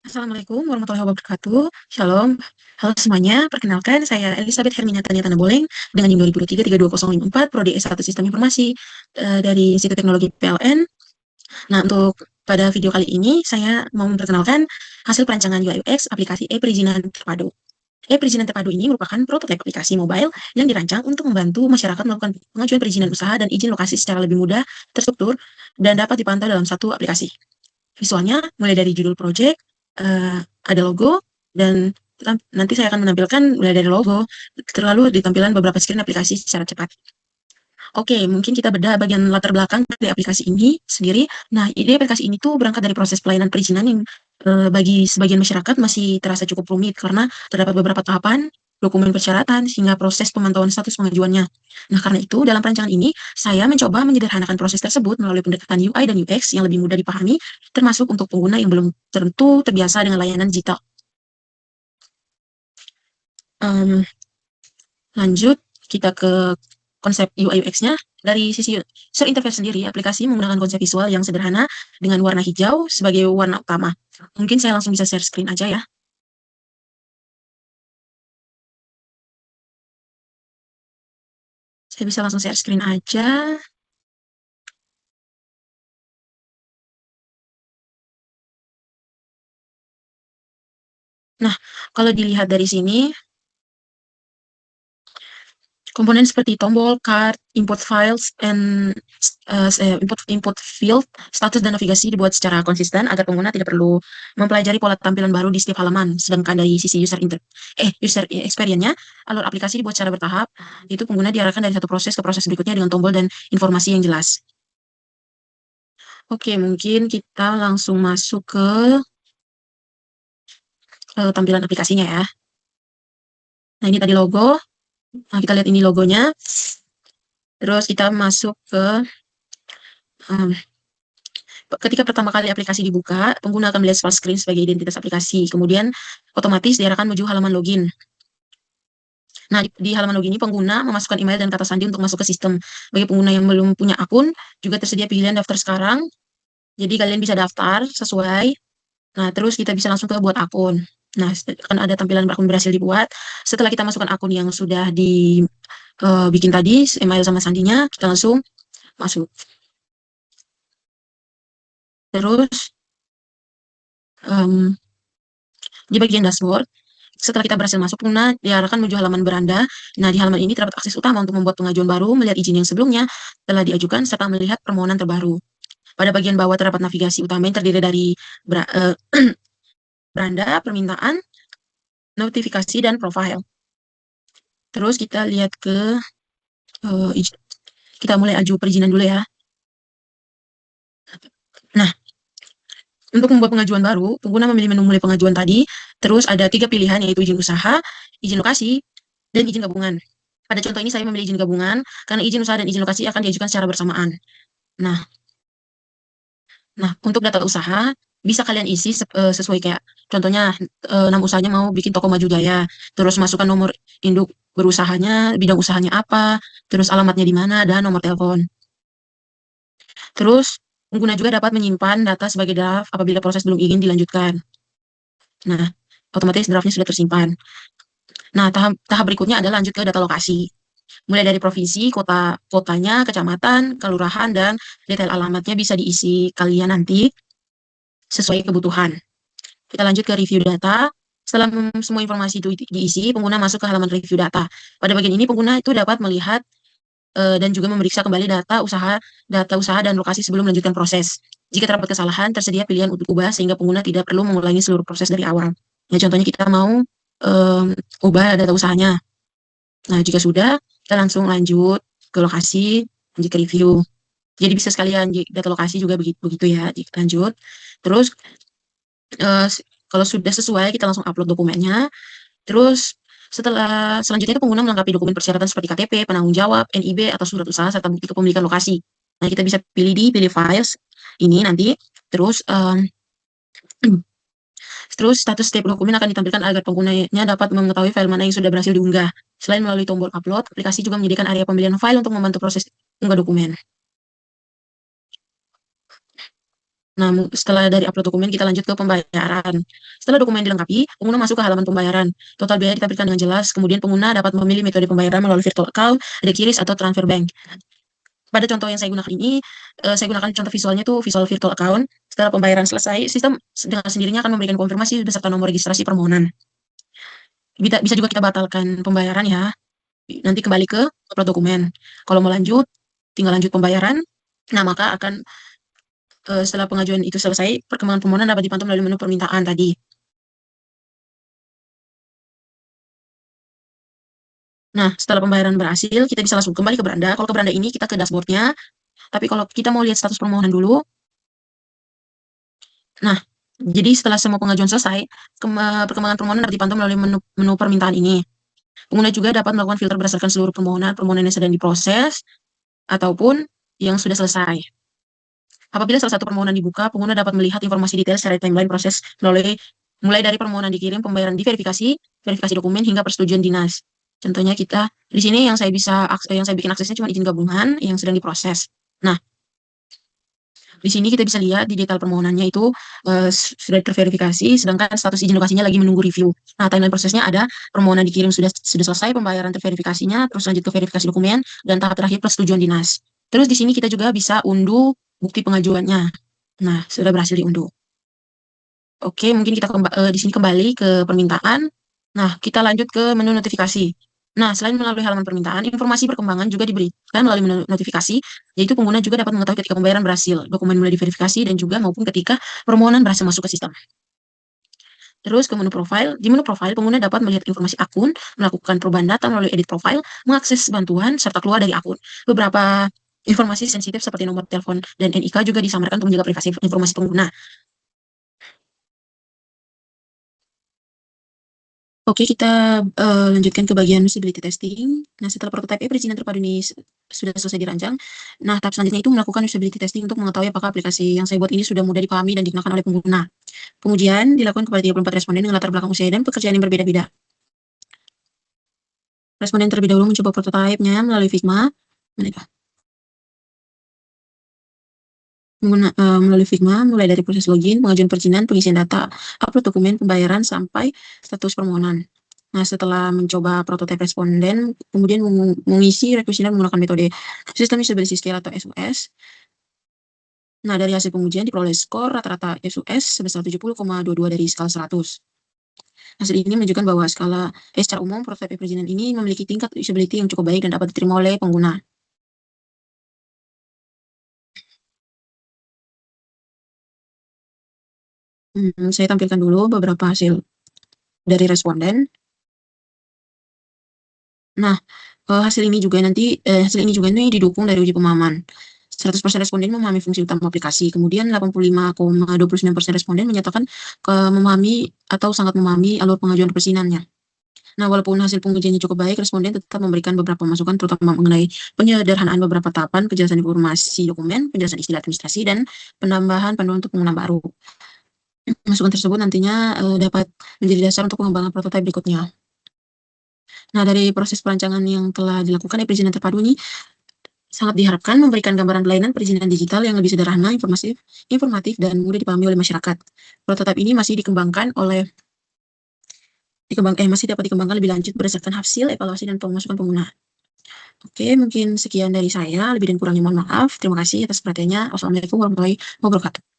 Assalamualaikum warahmatullahi wabarakatuh. Shalom. Halo semuanya, perkenalkan saya Elizabeth Herminia Tania Boling dengan NIM 2023-32054, Prodi S1 Sistem Informasi dari Institut Teknologi PLN. Nah, untuk pada video kali ini saya mau memperkenalkan hasil perancangan UI UX aplikasi e-perizinan terpadu. E-perizinan terpadu ini merupakan prototipe aplikasi mobile yang dirancang untuk membantu masyarakat melakukan pengajuan perizinan usaha dan izin lokasi secara lebih mudah, terstruktur, dan dapat dipantau dalam satu aplikasi. Visualnya mulai dari judul project, ada logo, dan nanti saya akan menampilkan mulai dari logo, terlalu ditampilan beberapa screen aplikasi secara cepat. Oke, mungkin kita bedah bagian latar belakang dari aplikasi ini sendiri. Nah, ide aplikasi ini tuh berangkat dari proses pelayanan perizinan yang bagi sebagian masyarakat masih terasa cukup rumit karena terdapat beberapa tahapan, dokumen persyaratan, hingga proses pemantauan status pengajuannya. Nah, karena itu, dalam perancangan ini, saya mencoba menyederhanakan proses tersebut melalui pendekatan UI dan UX yang lebih mudah dipahami, termasuk untuk pengguna yang belum tentu terbiasa dengan layanan digital. Lanjut, kita ke konsep UI UX-nya. Dari sisi user interface sendiri, aplikasi menggunakan konsep visual yang sederhana dengan warna hijau sebagai warna utama. Mungkin saya langsung bisa share screen aja ya. Saya bisa langsung share screen aja. Nah, kalau dilihat dari sini, komponen seperti tombol, card, input files, and input field, status dan navigasi dibuat secara konsisten agar pengguna tidak perlu mempelajari pola tampilan baru di setiap halaman. Sedangkan dari sisi user experience-nya, alur aplikasi dibuat secara bertahap, itu pengguna diarahkan dari satu proses ke proses berikutnya dengan tombol dan informasi yang jelas. Oke, mungkin kita langsung masuk ke tampilan aplikasinya ya. Nah, ini tadi logo. Nah, kita lihat ini logonya. Terus kita masuk ke ketika pertama kali aplikasi dibuka, pengguna akan melihat splash screen sebagai identitas aplikasi. Kemudian otomatis diarahkan menuju halaman login. Nah, di halaman login ini pengguna memasukkan email dan kata sandi untuk masuk ke sistem. Bagi pengguna yang belum punya akun, juga tersedia pilihan daftar sekarang. Jadi kalian bisa daftar sesuai. Nah, terus kita bisa langsung ke buat akun. Nah, kan ada tampilan akun berhasil dibuat. Setelah kita masukkan akun yang sudah dibikin tadi, email sama sandinya, kita langsung masuk. Terus, di bagian dashboard, setelah kita berhasil masuk, pengguna diarahkan menuju halaman beranda. Nah, di halaman ini terdapat akses utama untuk membuat pengajuan baru, melihat izin yang sebelumnya telah diajukan, serta melihat permohonan terbaru. Pada bagian bawah terdapat navigasi utama yang terdiri dari beranda, permintaan, notifikasi, dan profile. Terus kita lihat ke, kita mulai aju perizinan dulu ya. Nah, untuk membuat pengajuan baru, pengguna memilih menu mulai pengajuan tadi, terus ada 3 pilihan, yaitu izin usaha, izin lokasi, dan izin gabungan. Pada contoh ini saya memilih izin gabungan, karena izin usaha dan izin lokasi akan diajukan secara bersamaan. Nah, untuk data usaha, bisa kalian isi sesuai kayak, contohnya, nama usahanya mau bikin toko Maju Jaya, terus masukkan nomor induk berusahanya, bidang usahanya apa, terus alamatnya di mana, dan nomor telepon. Terus, pengguna juga dapat menyimpan data sebagai draft apabila proses belum ingin dilanjutkan. Nah, otomatis draftnya sudah tersimpan. Nah, tahap berikutnya adalah lanjut ke data lokasi. Mulai dari provinsi, kotanya, kecamatan, kelurahan, dan detail alamatnya bisa diisi kalian nanti sesuai kebutuhan. Kita lanjut ke review data. Setelah semua informasi itu diisi, pengguna masuk ke halaman review data. Pada bagian ini, pengguna itu dapat melihat dan juga memeriksa kembali data usaha dan lokasi sebelum melanjutkan proses. Jika terdapat kesalahan, tersedia pilihan untuk ubah sehingga pengguna tidak perlu mengulangi seluruh proses dari awal. Ya, contohnya kita mau ubah data usahanya. Nah, jika sudah, kita langsung lanjut ke lokasi, lanjut ke review. Jadi bisa sekalian data lokasi juga begitu ya, lanjut. Terus, kalau sudah sesuai, kita langsung upload dokumennya. Terus, selanjutnya itu pengguna melengkapi dokumen persyaratan seperti KTP, penanggung jawab, NIB, atau surat usaha, serta bukti kepemilikan lokasi. Nah, kita bisa pilih files ini nanti. Terus, Terus, status setiap dokumen akan ditampilkan agar penggunanya dapat mengetahui file mana yang sudah berhasil diunggah. Selain melalui tombol upload, aplikasi juga menyediakan area pembelian file untuk membantu proses unggah dokumen. Nah, setelah dari upload dokumen, kita lanjut ke pembayaran. Setelah dokumen dilengkapi, pengguna masuk ke halaman pembayaran. Total biaya ditampilkan dengan jelas, kemudian pengguna dapat memilih metode pembayaran melalui virtual account, QRIS, atau transfer bank. Pada contoh yang saya gunakan ini, saya gunakan contoh visualnya tuh visual virtual account. Setelah pembayaran selesai, sistem dengan sendirinya akan memberikan konfirmasi beserta nomor registrasi permohonan. Bisa juga kita batalkan pembayaran ya. Nanti kembali ke upload dokumen. Kalau mau lanjut, tinggal lanjut pembayaran. Nah, maka akan setelah pengajuan itu selesai, perkembangan permohonan dapat dipantau melalui menu permintaan tadi. Nah, setelah pembayaran berhasil, kita bisa langsung kembali ke beranda. Kalau ke beranda ini, kita ke dashboardnya. Tapi kalau kita mau lihat status permohonan dulu, nah, jadi setelah semua pengajuan selesai, perkembangan permohonan dapat dipantau melalui menu permintaan ini. Pengguna juga dapat melakukan filter berdasarkan seluruh permohonan yang sedang diproses, ataupun yang sudah selesai. Apabila salah satu permohonan dibuka, pengguna dapat melihat informasi detail secara timeline proses mulai dari permohonan dikirim, pembayaran diverifikasi, verifikasi dokumen, hingga persetujuan dinas. Contohnya kita di sini yang saya bikin aksesnya cuma izin gabungan yang sedang diproses. Nah, di sini kita bisa lihat di detail permohonannya itu sudah terverifikasi, sedangkan status izin lokasinya lagi menunggu review. Nah, timeline prosesnya ada permohonan dikirim sudah selesai, pembayaran terverifikasinya, terus lanjut ke verifikasi dokumen, dan tahap terakhir persetujuan dinas. Terus di sini kita juga bisa unduh bukti pengajuannya. Nah, sudah berhasil diunduh. Oke, mungkin kita di sini kembali ke permintaan. Nah, kita lanjut ke menu notifikasi. Nah, selain melalui halaman permintaan, informasi perkembangan juga diberikan melalui menu notifikasi, yaitu pengguna juga dapat mengetahui ketika pembayaran berhasil, dokumen mulai diverifikasi, dan juga maupun ketika permohonan berhasil masuk ke sistem. Terus ke menu profile. Di menu profile, pengguna dapat melihat informasi akun, melakukan perubahan data melalui edit profile, mengakses bantuan, serta keluar dari akun. Beberapa informasi sensitif seperti nomor telepon dan NIK juga disamarkan untuk menjaga privasi informasi pengguna. Oke, kita lanjutkan ke bagian usability testing. Nah, setelah prototipe perizinan terpadu ini sudah selesai dirancang, nah tahap selanjutnya itu melakukan usability testing untuk mengetahui apakah aplikasi yang saya buat ini sudah mudah dipahami dan digunakan oleh pengguna. Pengujian dilakukan kepada 34 responden dengan latar belakang usia dan pekerjaan yang berbeda-beda. Responden terlebih dahulu mencoba prototipenya melalui Figma. Melalui Figma, mulai dari proses login, pengajuan perizinan, pengisian data, upload dokumen, pembayaran, sampai status permohonan. Nah, setelah mencoba prototipe responden, kemudian mengisi rekuesioner menggunakan metode System Usability Scale atau SUS. Nah, dari hasil pengujian diperoleh skor rata-rata SUS sebesar 70,22 dari skala 100. Hasil ini menunjukkan bahwa secara umum prototipe perizinan ini memiliki tingkat usability yang cukup baik dan dapat diterima oleh pengguna. Saya tampilkan dulu beberapa hasil dari responden. Nah, hasil ini juga nih didukung dari uji pemahaman. 100% responden memahami fungsi utama aplikasi. Kemudian 85,29% responden menyatakan memahami atau sangat memahami alur pengajuan perizinannya. Nah, walaupun hasil pengujiannya cukup baik, responden tetap memberikan beberapa masukan terutama mengenai penyederhanaan beberapa tahapan, kejelasan informasi dokumen, penjelasan istilah administrasi, dan penambahan panduan untuk pengguna baru. Masukan tersebut nantinya dapat menjadi dasar untuk pengembangan prototipe berikutnya. Nah, dari proses perancangan yang telah dilakukan perizinan terpadu ini sangat diharapkan memberikan gambaran pelayanan perizinan digital yang lebih sederhana, informatif, dan mudah dipahami oleh masyarakat. Prototipe ini masih masih dapat dikembangkan lebih lanjut berdasarkan hasil evaluasi dan pemasukan pengguna. Oke, mungkin sekian dari saya. Lebih dan kurangnya mohon maaf. Terima kasih atas perhatiannya. Wassalamualaikum warahmatullahi wabarakatuh.